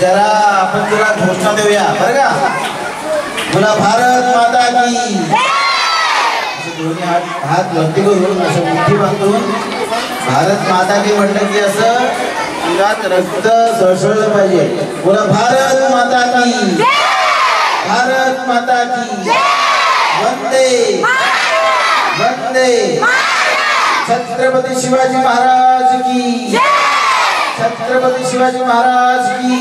जरा आपण तुला घोषणा देऊया बरं का. तुला भारत माता की दोन्ही हात वरती करून असं मुठी बांधून भारत माता की म्हटलं की असं अंगात रक्त सळसळलं पाहिजे. तुला भारत माता की, भारत माता की, वंदे वंदे. छत्रपती शिवाजी महाराज की, छत्रपती शिवाजी महाराज की.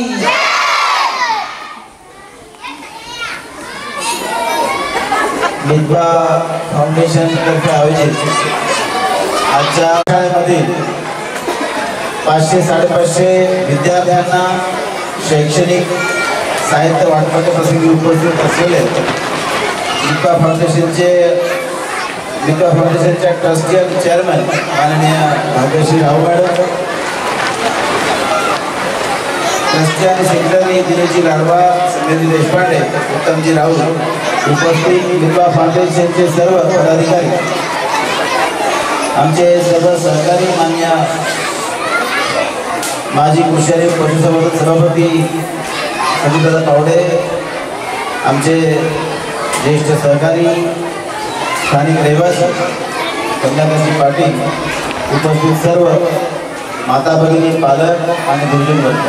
विधवा फाउंडेशन तर्फे आयोजित आजच्या शाळेमध्ये 500-550 विद्यार्थ्यांना शैक्षणिक साहित्य वाटपाच्या प्रसंगी उपस्थित असलेले विधवा फाउंडेशनच्या ट्रस्टी आणि चेअरमन माननीय भाग्यश्री राव मॅडम, ट्रस्टी आणि सेक्रेटरी दिनेशजी लाडवा, संजयजी देशपांडे, उत्तमजी राऊत, उपस्थित विधवा फाउंडेशनचे सर्व पदाधिकारी, आमचे सर्व सहकारी, मान्य माजी कृषी परिषद सभापती अजितदादा तावडे, आमचे ज्येष्ठ सहकारी, स्थानिक रहिवासी कन्याकांती पाटील, उपस्थित सर्व माता भगिनी, पालक आणि गुरुजन वर्ग.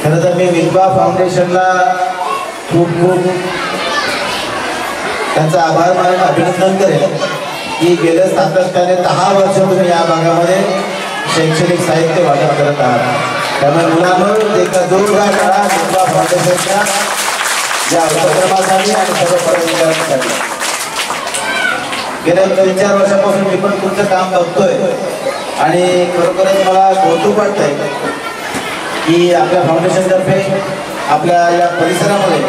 खरं तर मी विधवा फाउंडेशनला खूप त्यांचा आभार मानून अभिनंदन करेन की गेल्या सातत्याने 10 वर्ष तुम्ही या भागामध्ये शैक्षणिक साहित्य वाटप करत आहात. त्यामुळे मुलांवर एका जोरदार काळा विधवा फाउंडेशनच्या या उपक्रमासाठी आणि सर्व पदाधिकाऱ्यांसाठी. गेल्या 3-4 वर्षापासून मी पण तुमचं काम बघतोय आणि खरोखरच मला कौतुक वाटतंय की आपल्या फाउंडेशनतर्फे आपल्या या परिसरामध्ये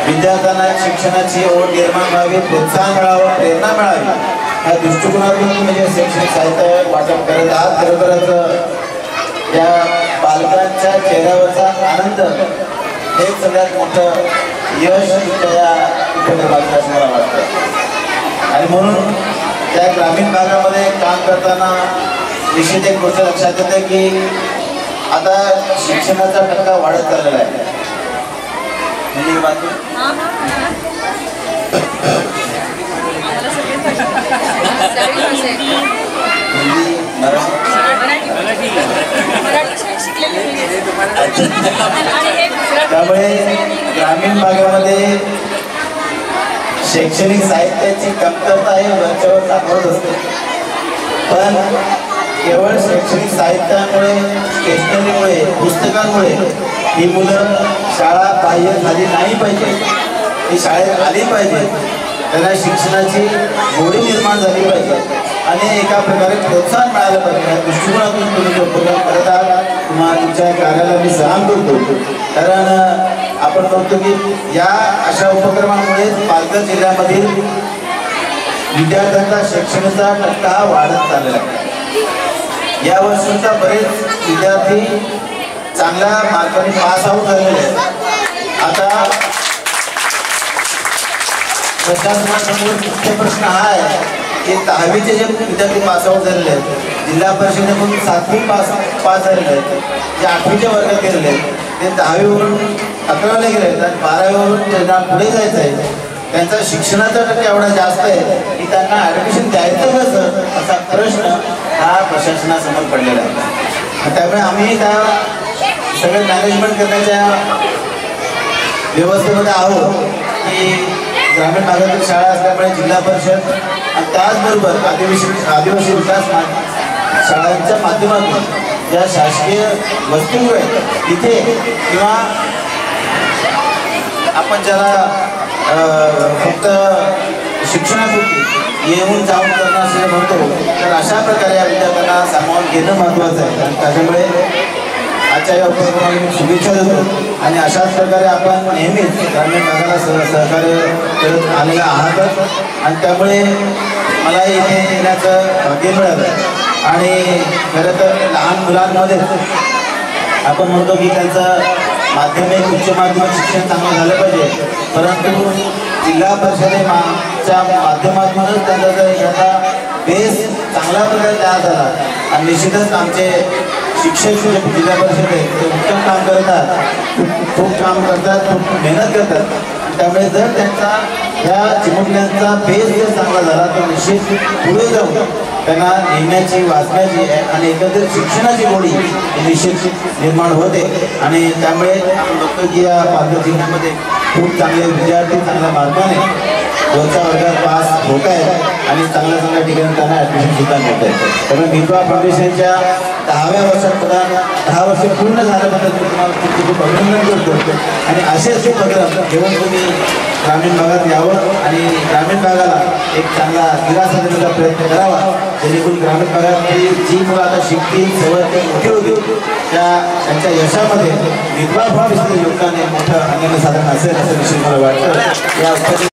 विद्यार्थ्यांना शिक्षणाची ओढ निर्माण व्हावी, प्रोत्साहन मिळावं, प्रेरणा मिळावी, या दृष्टिकोनातून तुम्ही जे शैक्षणिक साहित्य वाटप करत आहात. खरोखरच या बालकांच्या चेहऱ्यावरचा आनंद हे सगळ्यात मोठं यश त्या उपक्रमाचं असं मला वाटतं. आणि म्हणून त्या ग्रामीण भागामध्ये काम करताना निश्चित एक गोष्ट लक्षात येते की आता शिक्षणाचा टक्का वाढत चाललेला आहे. म्हणजे त्यामुळे ग्रामीण भागामध्ये शैक्षणिक साहित्याची कमतरता हे वरच्यावर दाखवत असते. पण केवळ शैक्षणिक साहित्यामुळे, स्टेशनरीमुळे, पुस्तकांमुळे ही मुलं शाळा बाह्य झाली नाही पाहिजे, ती शाळेत आली पाहिजे, त्यांना शिक्षणाची गोडी निर्माण झाली पाहिजे आणि एका प्रकारे प्रोत्साहन मिळालं पाहिजे. या दृष्टिकोनातून तुम्ही जो उपक्रम करत आहात किंवा तुमच्या कार्याला मी सलाम करतो. कारण आपण बघतो की या अशा उपक्रमांमुळे पालघर जिल्ह्यामधील विद्यार्थ्यांचा शैक्षणाचा टक्का वाढत चाललेला आहे. या वर्षीचा बरेच विद्यार्थी चांगल्या मार्काने पास आऊट झालेले आहेत. आता प्रशासनासमोर मुख्य प्रश्न हा आहे की 10वीचे जे विद्यार्थी पास आऊट झालेले आहेत, जिल्हा परिषदेमधून 7वी पास झालेले आहेत, जे 8वीच्या वर्गात गेलेले आहेत, ते 10वीवरून 11वीला गेले आहेत आणि 12वीवरून त्यांना पुढे जायचं आहे. त्यांचा शिक्षणाचा टक्का एवढा जास्त आहे की त्यांना ॲडमिशन द्यायचं कसं असा प्रश्न हा प्रशासनासमोर पडलेला आहे. त्यामुळे आम्ही त्या सगळं मॅनेजमेंट करण्याच्या व्यवस्थेमध्ये आहोत की ग्रामीण भागातील शाळा असल्यामुळे जिल्हा परिषद आणि त्याचबरोबर आदिवासी विकास शाळांच्या माध्यमातून ज्या शासकीय वसतिगृह आहेत तिथे किंवा आपण ज्याला फक्त शिक्षणापुरती येऊन जाऊन करणं असं म्हणतो, तर अशा प्रकारे या विद्यार्थ्यांना सामावून घेणं महत्त्वाचं आहे. आणि त्याच्यामुळे आजच्या या उपक्रमाला मी शुभेच्छा देतो आणि अशाच प्रकारे आपण नेहमीच ग्रामीण भागाला सहकार्य करत आलेला आहातच. आणि त्यामुळे मला इथे येण्याचं भाग्य मिळालं. आणि खरं तर लहान मुलांमध्ये आपण म्हणतो की त्यांचं माध्यमिक उच्च माध्यमिक शिक्षण चांगलं झालं पाहिजे, परंतु जिल्हा परिषदेच्या माध्यमातूनच त्यांचा जर एखादा बेस चांगल्या प्रकारे तयार झाला आणि निश्चितच आमचे शिक्षक जे जिल्हा परिषद आहे ते उत्तम काम करतात, खूप काम करतात, खूप मेहनत करतात. त्यामुळे जर त्यांचा ह्या चिमुकल्यांचा बेस जर चांगला झाला तर निश्चित पुढे जाऊन त्यांना लिहिण्याची, वाचण्याची आणि एकंदरीत शिक्षणाची गोडी निश्चित निर्माण होते. आणि त्यामुळे बघतो की या पालघर जिल्ह्यामध्ये खूप चांगले विद्यार्थी चांगल्या मार्गाने वरच्या वर्गात पास होत आहेत आणि चांगल्या ठिकाणी त्यांना ॲडमिशन सुद्धा मिळत आहे. त्यामुळे मितवा फाउंडेशनच्या 10व्या वर्षात प्रदान 10 वर्ष पूर्ण झाल्याबद्दल मी तुम्हाला खूप खूप अभिनंदन करतो. आणि असेच उपक्रम घेऊन तुम्ही ग्रामीण भागात यावं आणि ग्रामीण भागाला एक चांगला दिलासा देण्याचा प्रयत्न करावा, जेणेकरून ग्रामीण भागातली जी मुलं आता शिकतील, सवय मोठी होतील, त्यांच्या यशामध्ये मितवा फाउंडेशनचं योगदान हे मोठं अनन्य साधन असेल असं निश्चित मला वाटतं. या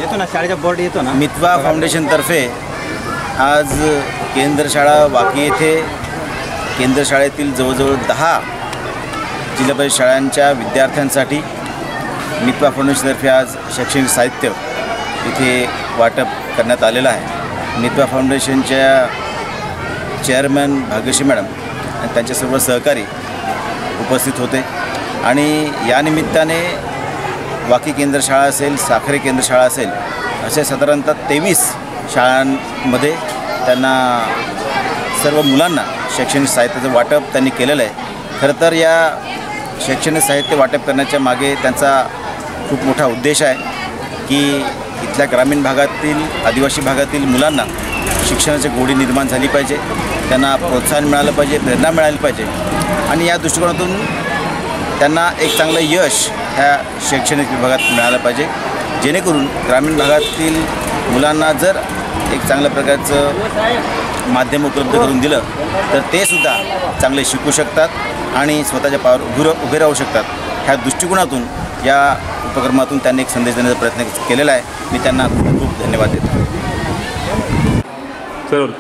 येतो ना शाळेचा बोर्ड येतो ना. मितवा फाउंडेशनतर्फे आज केंद्र शाळा वाकी येथे केंद्र शाळेतील जवळजवळ 10 जिल्हा परिषद शाळांच्या विद्यार्थ्यांसाठी मितवा फाउंडेशनतर्फे आज शैक्षणिक साहित्य इथे वाटप करण्यात आलेलं आहे. मितवा फाउंडेशनच्या चेअरमॅन भाग्यश्री मॅडम आणि त्यांचे सर्व सहकारी उपस्थित होते आणि या निमित्ताने वाकी केंद्र शाळा असेल, साखरे केंद्र शाळा असेल, असे साधारणतः 23 शाळांमध्ये त्यांना सर्व मुलांना शैक्षणिक साहित्याचं वाटप त्यांनी केलेलं आहे. खरं तर या शैक्षणिक साहित्य वाटप करण्याच्या मागे त्यांचा खूप मोठा उद्देश आहे की इथल्या ग्रामीण भागातील, आदिवासी भागातील मुलांना शिक्षणाची गोडी निर्माण झाली पाहिजे, त्यांना प्रोत्साहन मिळालं पाहिजे, प्रेरणा मिळाली पाहिजे आणि या दृष्टिकोनातून त्यांना एक चांगलं यश ह्या शैक्षणिक विभागात मिळालं पाहिजे, जेणेकरून ग्रामीण भागातील मुलांना जर एक चांगल्या प्रकारचं माध्यम उपलब्ध करून दिलं तर ते सुद्धा चांगले शिकू शकतात आणि स्वतःच्या पायावर उभे राहू शकतात. ह्या दृष्टिकोनातून या उपक्रमातून त्यांनी एक संदेश देण्याचा प्रयत्न केलेला आहे. मी त्यांना खूप खूप धन्यवाद देतो. सर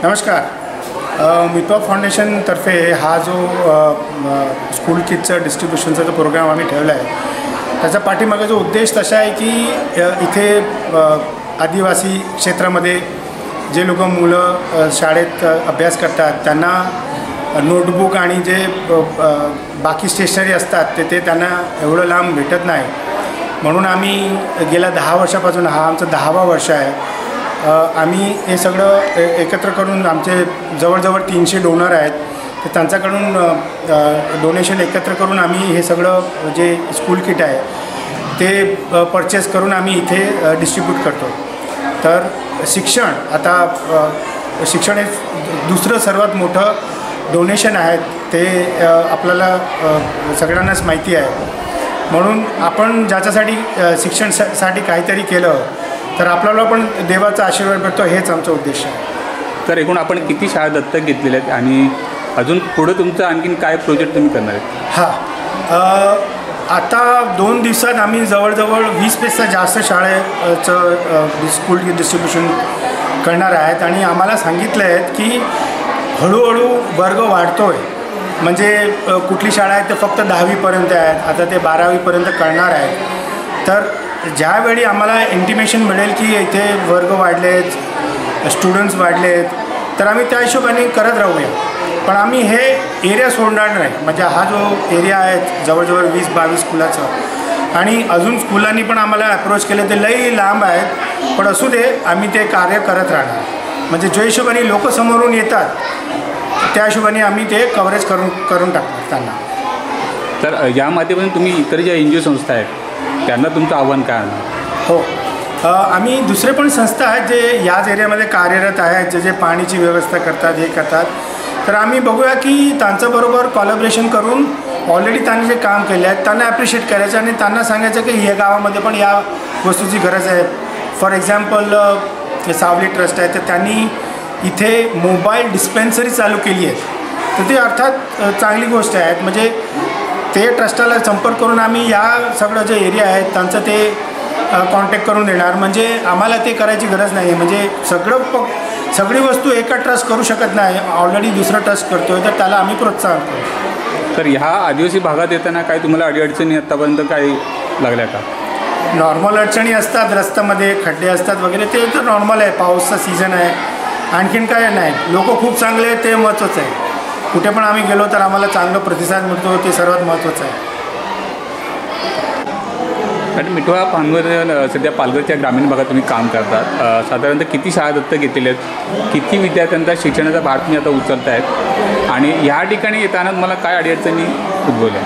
नमस्कार. मितवा फाउंडेशनतर्फे हा जो स्कूल किटचं डिस्ट्रीब्युशनचा जो प्रोग्राम आम्ही ठेवला आहे त्याचा पाठीमागे जो उद्देश तसा आहे की इथे आदिवासी क्षेत्रामध्ये जे लोक मुलं शाळेत अभ्यास करतात त्यांना नोटबुक आणि जे बाकी स्टेशनरी असतात ते त्यांना एवढं लांब भेटत नाही. म्हणून आम्ही गेल्या 10 वर्षापासून, हा आमचं 10वा वर्ष आहे, आम्ही हे सगळं एकत्र करून आमचे जवळजवळ 300 डोनर आहेत तर त्यांच्याकडून डोनेशन एकत्र करून आम्ही हे सगळं जे स्कूल किट आहे ते परचेस करून आम्ही इथे डिस्ट्रीब्यूट करतो. तर शिक्षण, आता शिक्षण हे दुसरं सर्वात मोठं डोनेशन आहेत ते आपल्याला सगळ्यांनाच माहिती आहे. म्हणून आपण ज्याच्यासाठी शिक्षणासाठी काहीतरी केलं तर आपल्याला पण देवाचा आशीर्वाद भेटतो, हेच आमचा उद्देश आहे. तर एकूण आपण किती शाळा दत्तक घेतलेल्या आहेत आणि अजून पुढं तुमचं आणखीन काय प्रोजेक्ट तुम्ही करणार आहेत? हां, आता 2 दिवसात आम्ही जवळजवळ 20पेक्षा जास्त शाळेचं स्कूल डिस्ट्रीब्युशन करणार आहेत आणि आम्हाला सांगितलं आहे की हळूहळू वर्ग वाढतो आहे. म्हणजे कुठली शाळा आहे ते फक्त 10वीपर्यंत आहेत, आता ते 12वीपर्यंत करणार आहेत. तर ज्यावेळी आम्हाला इंटिमेशन मिळेल की इथे वर्ग वाढलेत, स्टुडंट्स वाढलेत, तर आम्ही त्या हिशोबाने करत राहूया. पण आम्ही हे एरिया सोडणार नाही. म्हणजे हा जो एरिया आहे जवळजवळ 20-22 स्कूलाचं, आणि अजून स्कूलांनी पण आम्हाला अप्रोच केले, ते लई लांब आहेत, पण असू दे आम्ही ते कार्य करत राहणार. म्हणजे ज्या हिशोबाने लोक समोरून येतात त्या हिशोबाने आम्ही ते कव्हरेज करून टाकणार त्यांना. तर या माध्यमातून तुम्ही इतर ज्या NGO संस्था आहेत त्यांना तुमचं आव्हान काय आहे? हो, आम्ही दुसरे पण संस्था आहेत जे याच एरियामध्ये कार्यरत आहेत, जे पाणीची व्यवस्था करतात, हे करतात. तर आम्ही बघूया की त्यांच्याबरोबर कॉलॅबरेशन करून ऑलरेडी त्यांनी जे काम केले आहेत त्यांना ॲप्रिशिएट करायचं आणि त्यांना सांगायचं की या गावामध्ये पण या वस्तूची गरज आहे. फॉर एक्झाम्पल सावली ट्रस्ट आहे, तर त्यांनी इथे मोबाईल डिस्पेन्सरी चालू केली आहे. तर ती अर्थात चांगली गोष्ट आहे. म्हणजे ते ट्रस्टाला संपर्क करून आम्ही या सगळं जे एरिया आहेत त्यांचं ते कॉन्टॅक्ट करून देणार. म्हणजे आम्हाला ते करायची गरज नाही आहे. म्हणजे सगळी वस्तू एका ट्रस्ट करू शकत नाही, ऑलरेडी दुसरा ट्रस्ट करतो आहे, तर त्याला आम्ही प्रोत्साहन करू. तर ह्या आदिवासी भागात येताना काय तुम्हाला अडीअडचणी आत्तापर्यंत काय लागल्या का? नॉर्मल अडचणी असतात, रस्त्यामध्ये खड्डे असतात वगैरे, ते तर नॉर्मल आहे, पावसाचा सीझन आहे, आणखीन काय नाही. लोक खूप चांगले आहेत, ते महत्त्वाचं आहे. कुठे पण आम्ही गेलो तर आम्हाला चांगला प्रतिसाद मिळतो, ते सर्वात महत्त्वाचं आहे. आणि मिठवा फाउंडेशन सध्या पालघरच्या ग्रामीण भागात तुम्ही काम करतात. साधारणतः किती शाळा दत्तक घेतलेल्या आहेत, किती विद्यार्थ्यांचा शिक्षणाचा भार तुम्ही आता उचलत आहेत आणि ह्या ठिकाणी येताना तुम्हाला काय अडचणी उद्भवल्या?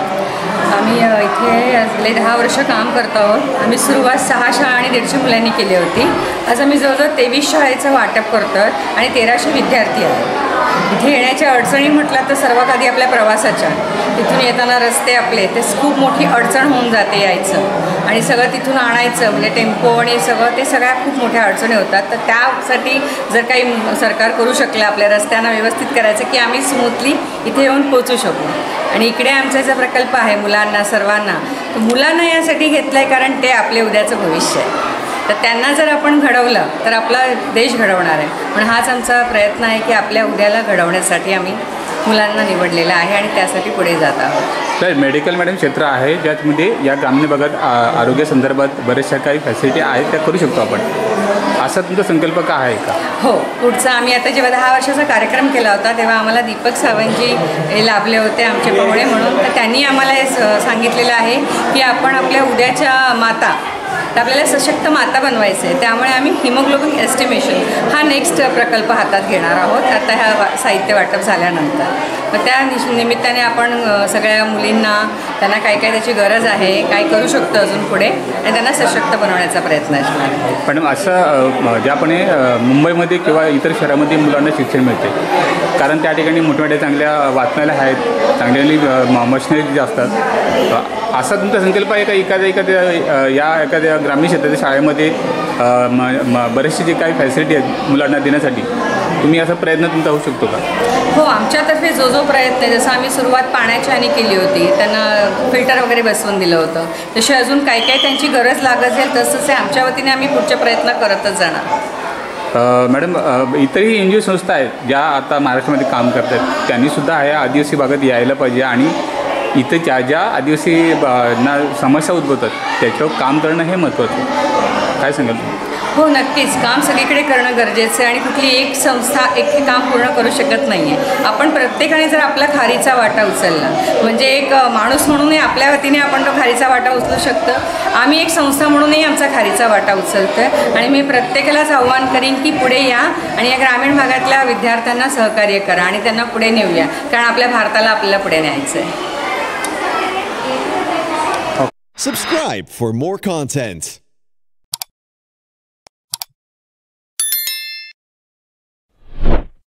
आम्ही इथे गेले 10 वर्ष काम करतो आहोत. आम्ही सुरुवात 6 शाळा आणि 150 मुलांनी केली होती. आज आम्ही जवळजवळ 23 शाळेचं वाटप करतो आणि 1300 विद्यार्थी आहेत. इथे येण्याच्या अडचणी म्हटलं तर सर्वात आधी आपल्या प्रवासाच्या, तिथून येताना रस्ते आपले ते खूप मोठी अडचण होऊन जाते यायचं, आणि सगळं तिथून आणायचं म्हणजे टेम्पो आणि सगळं, ते सगळ्या खूप मोठ्या अडचणी होतात. तर त्यासाठी जर काही सरकार करू शकलं आपल्या रस्त्यांना व्यवस्थित करायचं की आम्ही स्मूथली इथे येऊन पोचू शकू. आणि इकडे आमचा जो प्रकल्प आहे मुलांना सर्वांना, तर मुलांना यासाठी घेतलं आहे कारण ते आपले उद्याचं भविष्य आहे. तर त्यांना जर आपण घडवलं तर आपला देश घडवणार आहे. पण हाच आमचा प्रयत्न आहे की आपल्या उद्याला घडवण्यासाठी आम्ही मुलांना निवडलेलं आहे आणि त्यासाठी पुढे जात आहोत. तर मेडिकल क्षेत्र आहे ज्यामध्ये या ग्रामीण भागात आरोग्यासंदर्भात बऱ्याचशा काही फॅसिलिटी आहेत त्या करू शकतो आपण, असा तुमचा संकल्प का आहे का? हो, पुढचा आम्ही आता जेव्हा 10 वर्षाचा कार्यक्रम केला होता तेव्हा आम्हाला दीपक सावंतजी हे लाभले होते आमचे पाहुणे म्हणून. तर त्यांनी आम्हाला हे सांगितलेलं आहे की आपण आपल्या उद्याच्या माता, तर आपल्याला सशक्त माता बनवायचं आहे. त्यामुळे आम्ही हिमोग्लोबिन एस्टिमेशन हा नेक्स्ट प्रकल्प हातात घेणार आहोत आता ह्या साहित्य वाटप झाल्यानंतर. मग त्या निमित्ताने आपण सगळ्या मुलींना त्यांना काय काय त्याची गरज आहे, काय करू शकतो अजून पुढे, आणि त्यांना सशक्त बनवण्याचा प्रयत्न असणार आहे. पण असं ज्यापणे मुंबईमध्ये किंवा इतर शहरामध्ये मुलांना शिक्षण मिळते, कारण त्या ठिकाणी मोठमोठ्या चांगल्या वाचनालय आहेत, चांगल्या मशिनरी असतात. असा तुमचा संकल्प आहे का एखाद्या ग्रामीण क्षेत्राच्या शाळेमध्ये बरेचसे जे काही फॅसिलिटी आहेत मुलांना देण्यासाठी तुम्ही असा प्रयत्न तुमचा होऊ शकतो का? हो, आमच्यातर्फे जो प्रयत्न आहे, जसं आम्ही सुरुवात पाण्याच्या आणि केली होती, त्यांना फिल्टर वगैरे बसवून दिलं होतं, तसे अजून काय काय त्यांची गरज लागत जाईल तसंच आमच्या वतीने आम्ही पुढचे प्रयत्न करतच जाणार. मॅडम, इतरही NGO संस्था आहेत ज्या आता महाराष्ट्रामध्ये काम करतात, त्यांनीसुद्धा ह्या आदिवासी भागात यायला पाहिजे आणि इथं ज्या आदिवासी ना समस्या उद्भवतात त्याच्यावर काम करणं हे महत्त्वाचं. काय सांगाल तुम्ही? हो, नक्कीच काम सगळीकडे करणं गरजेचं आहे आणि कुठली एक संस्था एक हे काम पूर्ण करू शकत नाही आहे. आपण प्रत्येकाने जर आपला खारीचा वाटा उचलला, म्हणजे एक माणूस म्हणूनही आपल्या वतीने आपण तो खारीचा वाटा उचलू शकतो. आम्ही एक संस्था म्हणूनही आमचा खारीचा वाटा उचलतो आहे आणि मी प्रत्येकालाच आव्हान करीन की पुढे या आणि या ग्रामीण भागातल्या विद्यार्थ्यांना सहकार्य करा आणि त्यांना पुढे नेऊया, कारण आपल्या भारताला आपल्याला पुढे न्यायचं आहे. Subscribe for more content.